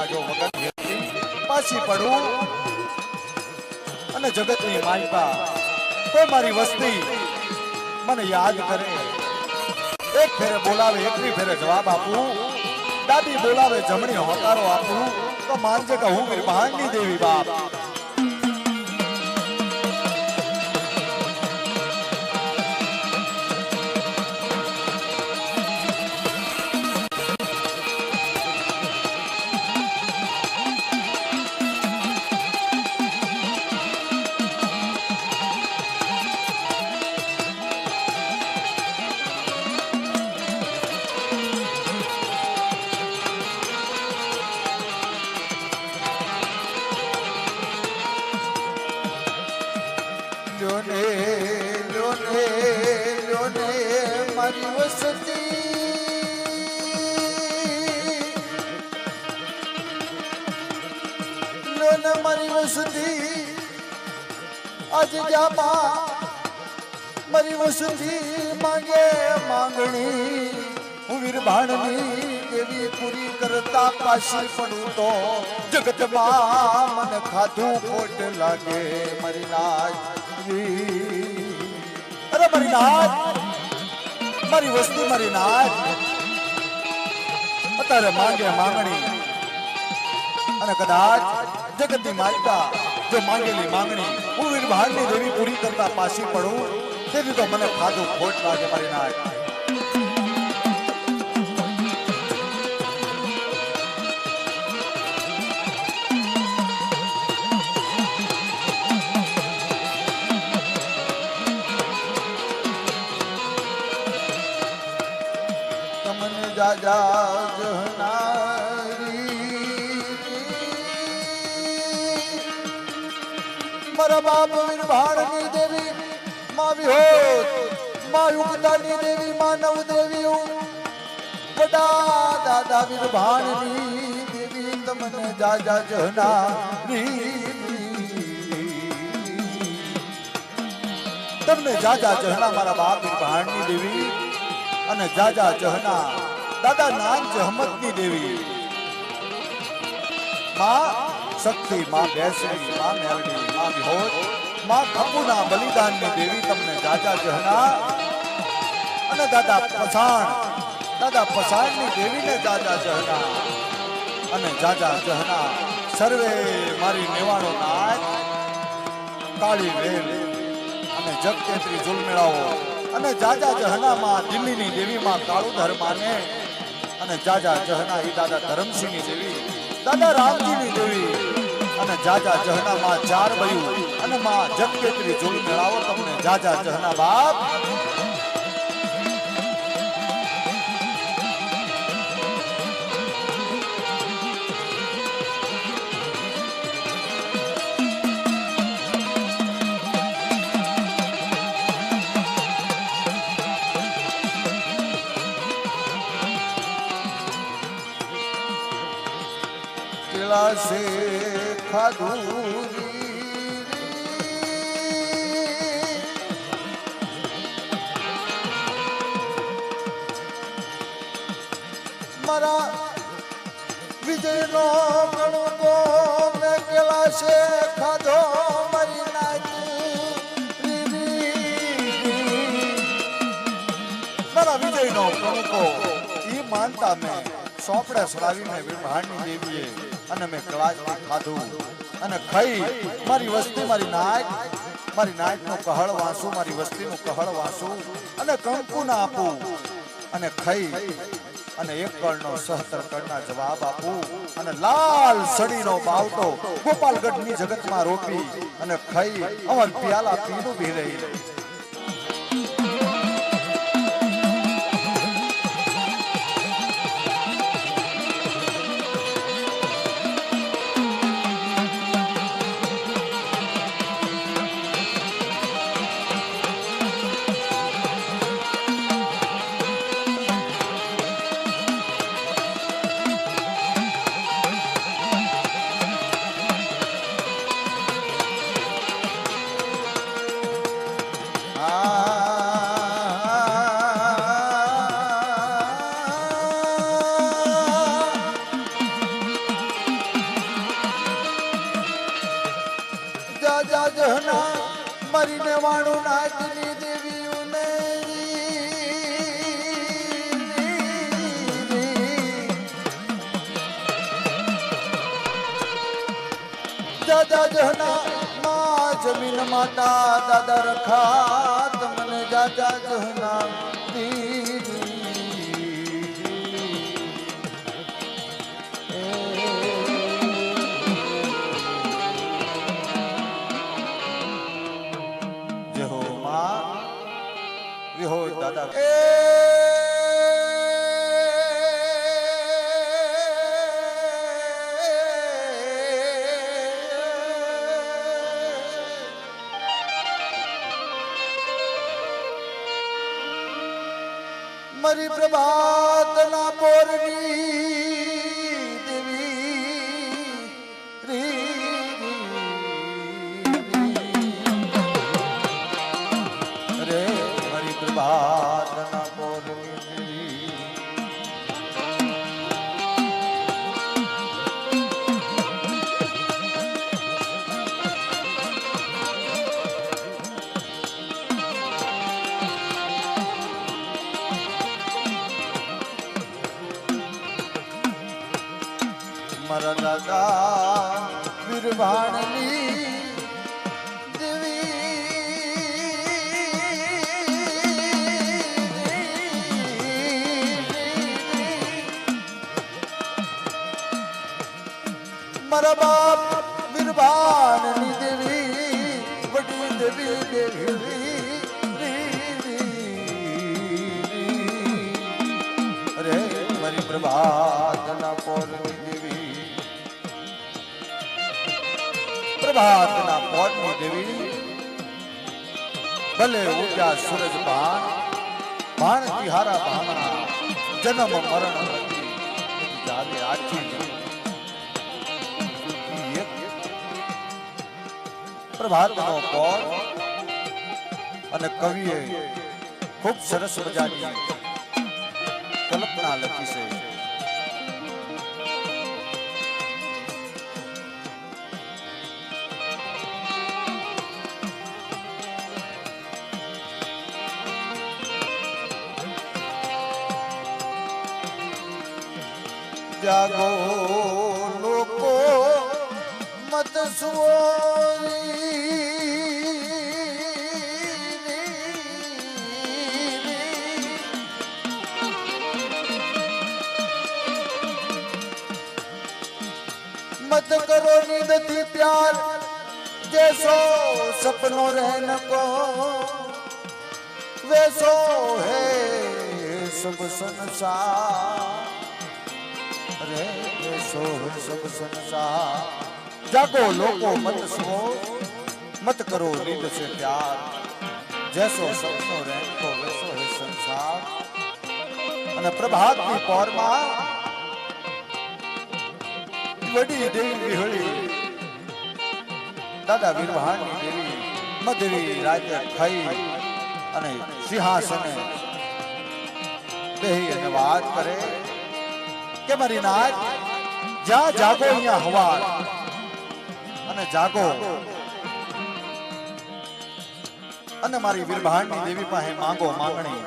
દેવીના જો વગર પાછી પડું અને જગતની માલિકા તો મારી વસ્તી મને યાદ કરે, એક ફેરે બોલાવે એકવી ફેરે જવાબ આપું, ડાબી બોલાવે જમણી હોકારો આપું, તો માનજે કે હું બ્રહ્માંડની દેવી બાપ. મારી વસતી લોન મારી વસતી આજ જાબા મારી વસતી માંગે માંગણી હું વીરભાણની દેવી પૂરી કરતા પાછી પડું તો જગતમાં મને ખાધું ખોટ લાગે મારી નાચ. અરે મારી નાચ, મારી વસ્તી મારી નાચ અત્યારે માંગે માંગણી અને કદાચ જગતની માલિકા જો માંગેલી માંગણી હું વીરભાણની દેવી પૂરી કરતા પાછી પડું તેથી તો મને ખાધું ખોટ લાગે મારી નાચ. જાજા જહનારી મારા બાપ વીરભાણની દેવી માં વિહોત માં યુગતાની દેવી માં નવદેવી વડા દાદા વીરભાણની દેવી તમને જાજા જહનારી તમને જાજા જહના મારા બાપ વીરભાણની દેવી અને જાજા જહના દાદા નાન જહમતની દેવી માં શક્તિ માં બેસરી માં મેલડી માં વિહોત માં ખપુના બલિદાનની દેવી તમને જાજા જહના અને દાદા પસાણની દેવીને જાજા જહના અને જાજા જહના સર્વે મારી નેવાણો નાચ કાળી વેલ અને જગતેત્રી ઝુલમેળાઓ અને જાજા જહના માં દિલ્હીની દેવી માં કાળુધર માને અને જાજા જહના ઈ દાદા ધરમસિંહની દેવી દાદા રામજીની દેવી અને જાજા જહના માં ચાર બયું અને માં જગતેત્રી ઝુલ મેળાવો તમને જાજા જહના બાપ. से खाधूरी मारा विजय नो कणको में केला से खाधो मरी नाची मारा विजय नो कणको ये मानता में सोपड़े सड़ावी में वीरभाणनी देवीए અને મેં કળાજથી ખાધું અને ખાઈ મારી વસ્તી મારી નાચનું કહળ વાંસું મારી વસ્તીનું કહળ વાંસું અને કંકુ ના આપું અને ખાઈ અને એક કળનો સહતર કળના જવાબ આપું અને લાલ સડીનો બાવટો ગોપાલગઢની જગતમાં રોપી અને ખાઈ અમર પિયાલા પીનું બી રહી. દાદા જહના માં જમીન માતા દાદા રખા તમને દાદા જહના જય હો માં વિહો દાદા મારી પ્રભાતના પોરની દેવી રે મારી પ્રભાતના પોરની દેવી મારા દાદા વીરભાણની દેવી મારા બાપ વીરભાણની દેવી વડી દેવી દેવી અરે મારી પ્રભાતના પોરની દેવી પ્રભાતના પોરની દેવી ભલે ઉગ્યા સૂરજ ભાણ તિહારા ભામણા જન્મ મરણ જાવે આછી પ્રભાતનો પોર અને કવિએ ખૂબ સરસ મજાની કલ્પના લખી છે જાગો લોકો મત मत करो नींद थी प्यार जैसो सपनों रहन को वैसो है सब संसार अरे वैसो है सब संसार जागो लोगो मत सो मत करो नींद से प्यार जैसो सपनों रहन को वैसो है संसार અને પ્રભાતની પોરમાં વડી દેવી વિહળી દાદા વીરભાણની દેવી મધરી રાજ્ય ખાઈ અને સિંહાસને બેહી અને વાત કરે કે મારી નાથ જ્યાં જાગો અહીંયા હવા અને જાગો અને મારી વીરભાણની દેવી પાસે માંગો માંગણી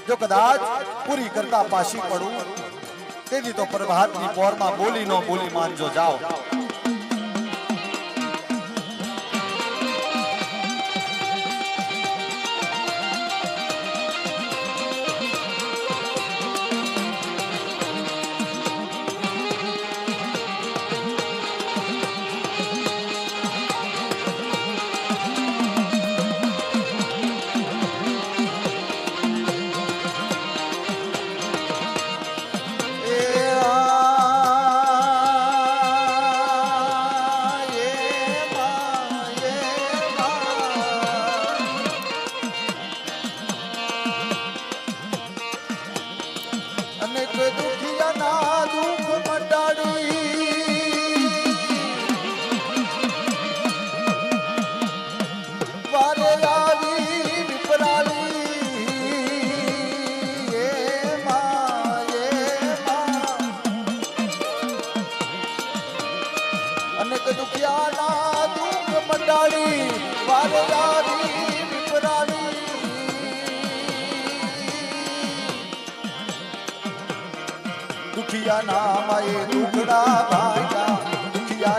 જો કદાચ પૂરી કરતા પાછી પડું तेजी तो प्रभातनी पोरमा बोली नो बोली मानजो जाओ दुखिया नाम आए दुखड़ा भागा दुखिया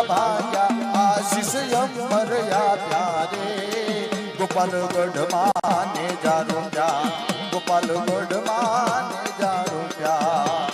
ના ભાગ્યા આશીષ અમરયા પ્યારે ગોપાલગઢ માને જારો જા ગોપાલગઢ માને જારો જા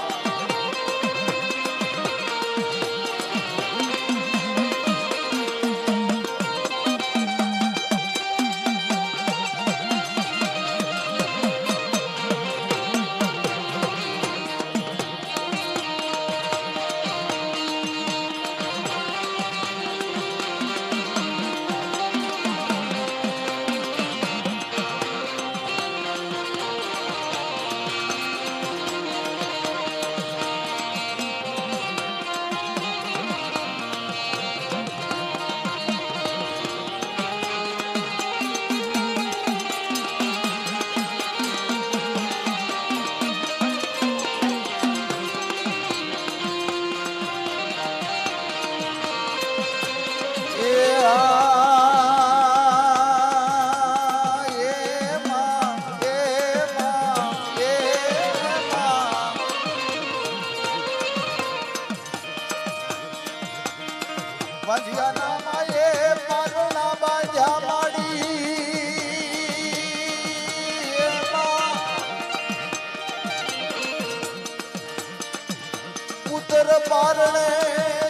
પારણે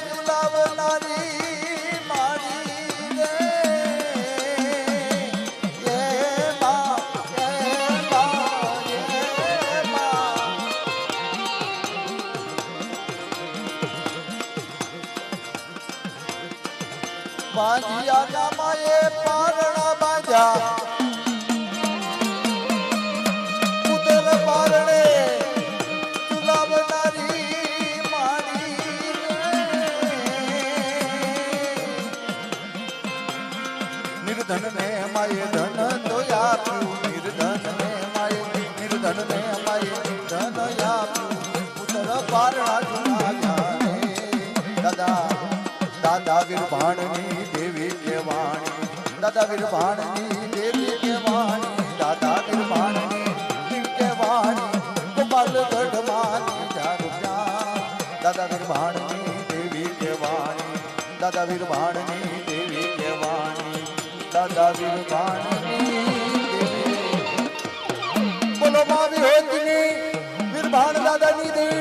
ઝુલાવનારી માડી રે એ માં એ માં એ માં બાંધિયાના માએ પારણા બાંધ્યા ઉદર પારણે નિર્ધન ને માયે ધન તો આપ્યું નિર્ધન ને માયે નિર્ધન ને માયે ધન આપ્યું પુત્ર પારણા જુનાવ્યા દાદા દાદા વીરભાણની દેવી કેવાણી દાદા વીરભાણની દેવી કેવાણી દાદા વીરભાણની દેવી કેવાણી ગોપાલગઢ માની જારુયા દાદા વીરભાણની દેવી કેવાણી દાદા વીરભાણની દેવી કેવાણી દાદા વીરભાણની દેવી બોલો મા વિહોતની વીરભાણ દાદાની દેવી